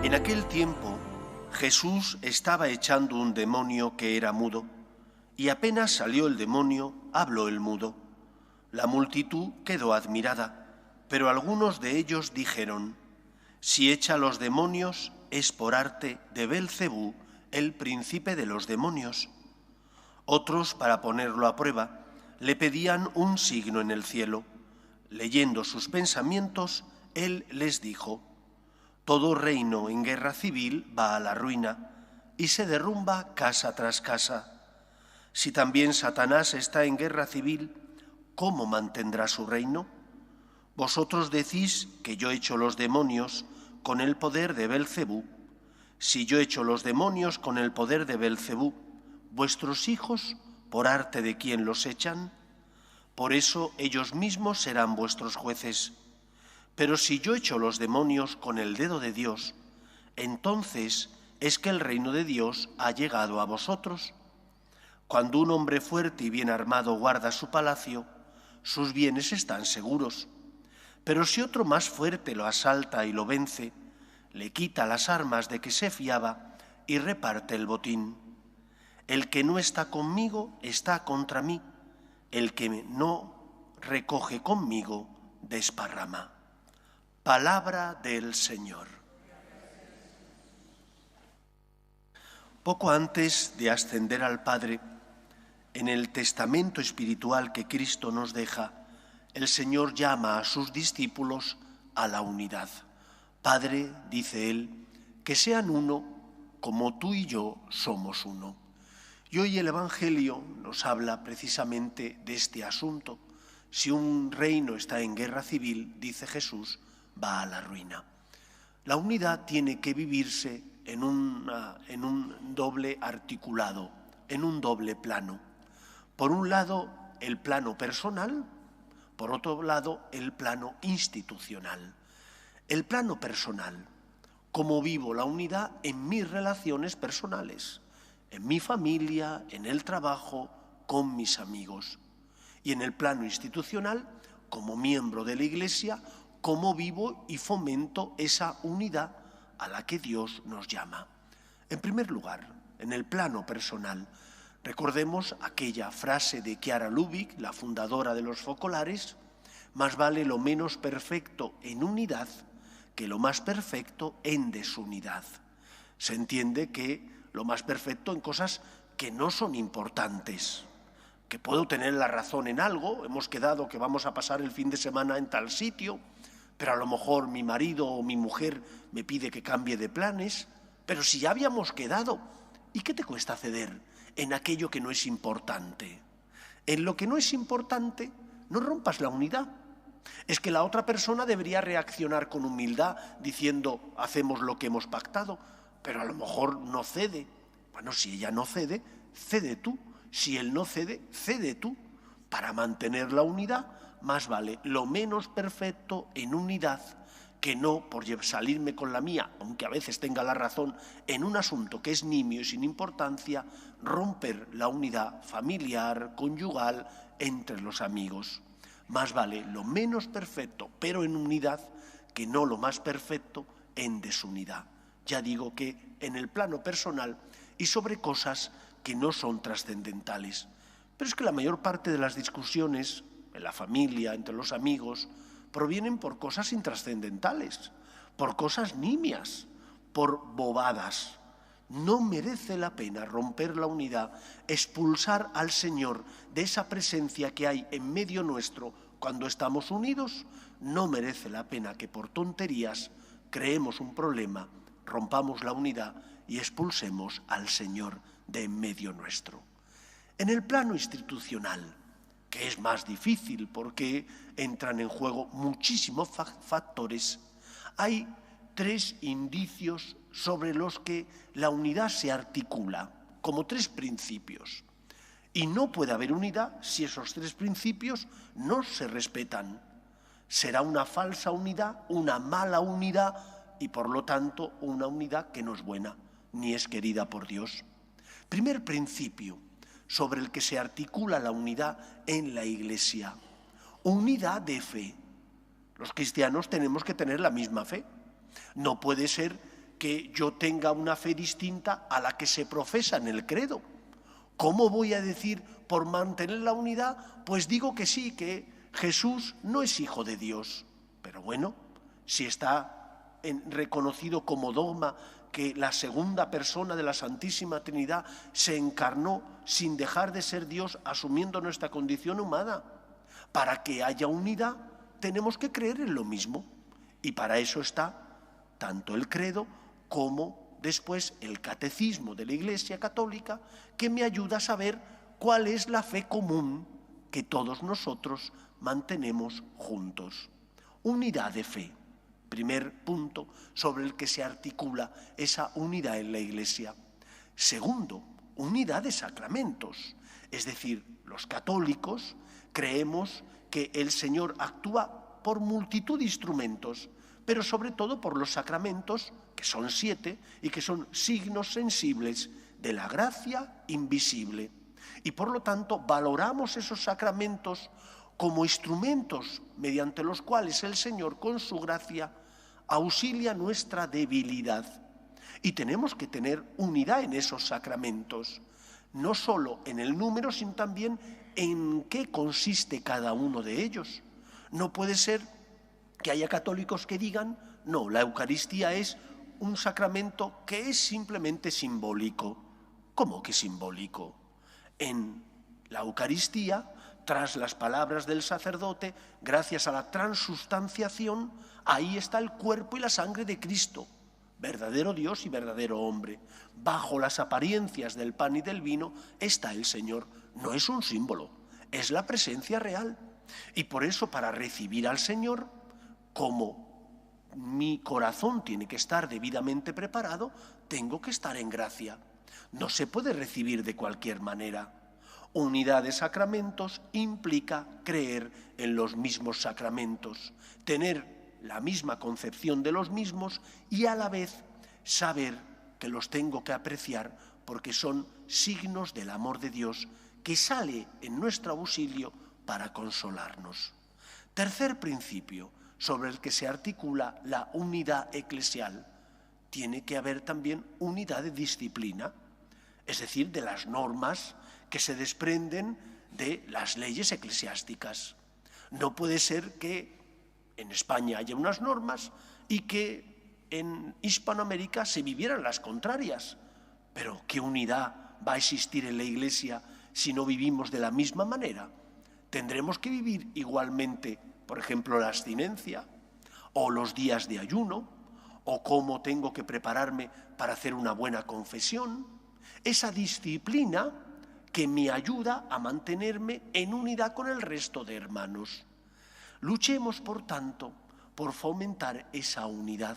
En aquel tiempo, Jesús estaba echando un demonio que era mudo, y apenas salió el demonio, habló el mudo. La multitud quedó admirada, pero algunos de ellos dijeron: si echa los demonios es por arte de Belcebú, el príncipe de los demonios. Otros, para ponerlo a prueba, le pedían un signo en el cielo. Leyendo sus pensamientos, él les dijo: todo reino en guerra civil va a la ruina y se derrumba casa tras casa. Si también Satanás está en guerra civil, ¿cómo mantendrá su reino? Vosotros decís que yo echo los demonios con el poder de Belcebú. Si yo echo los demonios con el poder de Belcebú, ¿vuestros hijos por arte de quién los echan? Por eso ellos mismos serán vuestros jueces. Pero si yo echo los demonios con el dedo de Dios, entonces es que el reino de Dios ha llegado a vosotros. Cuando un hombre fuerte y bien armado guarda su palacio, sus bienes están seguros. Pero si otro más fuerte lo asalta y lo vence, le quita las armas de que se fiaba y reparte el botín. El que no está conmigo está contra mí. El que no recoge conmigo desparrama. Palabra del Señor. Poco antes de ascender al Padre, en el testamento espiritual que Cristo nos deja, el Señor llama a sus discípulos a la unidad. Padre, dice él, que sean uno como tú y yo somos uno. Y hoy el Evangelio nos habla precisamente de este asunto. Si un reino está en guerra civil, dice Jesús, va a la ruina. La unidad tiene que vivirse en un doble articulado, en un doble plano. Por un lado, el plano personal, por otro lado, el plano institucional. El plano personal, cómo vivo la unidad en mis relaciones personales, en mi familia, en el trabajo, con mis amigos. Y en el plano institucional, como miembro de la Iglesia, cómo vivo y fomento esa unidad a la que Dios nos llama. En primer lugar, en el plano personal, recordemos aquella frase de Chiara Lubich, la fundadora de los focolares: más vale lo menos perfecto en unidad que lo más perfecto en desunidad. Se entiende que lo más perfecto en cosas que no son importantes, que puedo tener la razón en algo, hemos quedado que vamos a pasar el fin de semana en tal sitio, pero a lo mejor mi marido o mi mujer me pide que cambie de planes, pero si ya habíamos quedado, ¿y qué te cuesta ceder en aquello que no es importante? En lo que no es importante, no rompas la unidad. Es que la otra persona debería reaccionar con humildad diciendo: hacemos lo que hemos pactado, pero a lo mejor no cede. Bueno, si ella no cede, cede tú. Si él no cede, cede tú. Para mantener la unidad, más vale lo menos perfecto en unidad que no por salirme con la mía, aunque a veces tenga la razón, en un asunto que es nimio y sin importancia, romper la unidad familiar, conyugal, entre los amigos. Más vale lo menos perfecto, pero en unidad, que no lo más perfecto en desunidad. Ya digo que en el plano personal y sobre cosas que no son trascendentales. Pero es que la mayor parte de las discusiones en la familia, entre los amigos, provienen por cosas intrascendentales, por cosas nimias, por bobadas. No merece la pena romper la unidad, expulsar al Señor de esa presencia que hay en medio nuestro cuando estamos unidos. No merece la pena que por tonterías creemos un problema, rompamos la unidad y expulsemos al Señor de en medio nuestro. En el plano institucional, que es más difícil porque entran en juego muchísimos factores, hay 3 indicios sobre los que la unidad se articula, como 3 principios. Y no puede haber unidad si esos 3 principios no se respetan. Será una falsa unidad, una mala unidad y por lo tanto una unidad que no es buena, ni es querida por Dios. Primer principio sobre el que se articula la unidad en la Iglesia: unidad de fe. Los cristianos tenemos que tener la misma fe. No puede ser que yo tenga una fe distinta a la que se profesa en el credo. ¿Cómo voy a decir por mantener la unidad? Pues digo que sí, que Jesús no es hijo de Dios. Pero bueno, si está reconocido como dogma que la segunda persona de la Santísima Trinidad se encarnó sin dejar de ser Dios, asumiendo nuestra condición humana. Para que haya unidad tenemos que creer en lo mismo. Y para eso está tanto el credo como después el catecismo de la Iglesia Católica, que me ayuda a saber cuál es la fe común que todos nosotros mantenemos juntos. Unidad de fe. Primer punto sobre el que se articula esa unidad en la Iglesia. Segundo, unidad de sacramentos. Es decir, los católicos creemos que el Señor actúa por multitud de instrumentos, pero sobre todo por los sacramentos, que son 7 y que son signos sensibles de la gracia invisible. Y por lo tanto valoramos esos sacramentos como instrumentos mediante los cuales el Señor con su gracia auxilia nuestra debilidad. Y tenemos que tener unidad en esos sacramentos, no solo en el número, sino también en qué consiste cada uno de ellos. No puede ser que haya católicos que digan, no, la Eucaristía es un sacramento que es simplemente simbólico. ¿Cómo que simbólico? En la Eucaristía, tras las palabras del sacerdote, gracias a la transustanciación, ahí está el cuerpo y la sangre de Cristo, verdadero Dios y verdadero hombre. Bajo las apariencias del pan y del vino está el Señor. No es un símbolo, es la presencia real. Y por eso, para recibir al Señor, como mi corazón tiene que estar debidamente preparado, tengo que estar en gracia. No se puede recibir de cualquier manera. Unidad de sacramentos implica creer en los mismos sacramentos, tener la misma concepción de los mismos y a la vez saber que los tengo que apreciar porque son signos del amor de Dios que sale en nuestro auxilio para consolarnos. Tercer principio sobre el que se articula la unidad eclesial. Tiene que haber también unidad de disciplina, es decir, de las normas que se desprenden de las leyes eclesiásticas. No puede ser que en España haya unas normas y que en Hispanoamérica se vivieran las contrarias. Pero ¿qué unidad va a existir en la Iglesia si no vivimos de la misma manera? Tendremos que vivir igualmente, por ejemplo, la abstinencia, o los días de ayuno, o cómo tengo que prepararme para hacer una buena confesión. Esa disciplina que me ayuda a mantenerme en unidad con el resto de hermanos. Luchemos, por tanto, por fomentar esa unidad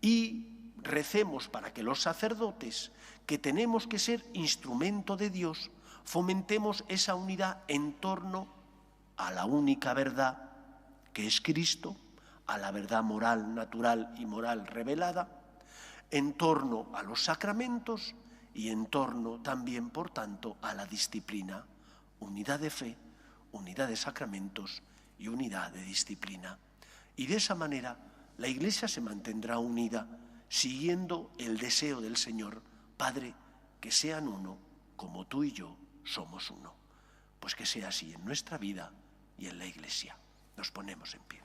y recemos para que los sacerdotes, que tenemos que ser instrumento de Dios, fomentemos esa unidad en torno a la única verdad, que es Cristo, a la verdad moral, natural y moral revelada, en torno a los sacramentos y en torno también, por tanto, a la disciplina. Unidad de fe, unidad de sacramentos y unidad de disciplina. Y de esa manera la Iglesia se mantendrá unida, siguiendo el deseo del Señor: Padre, que sean uno, como tú y yo somos uno. Pues que sea así en nuestra vida y en la Iglesia. Nos ponemos en pie.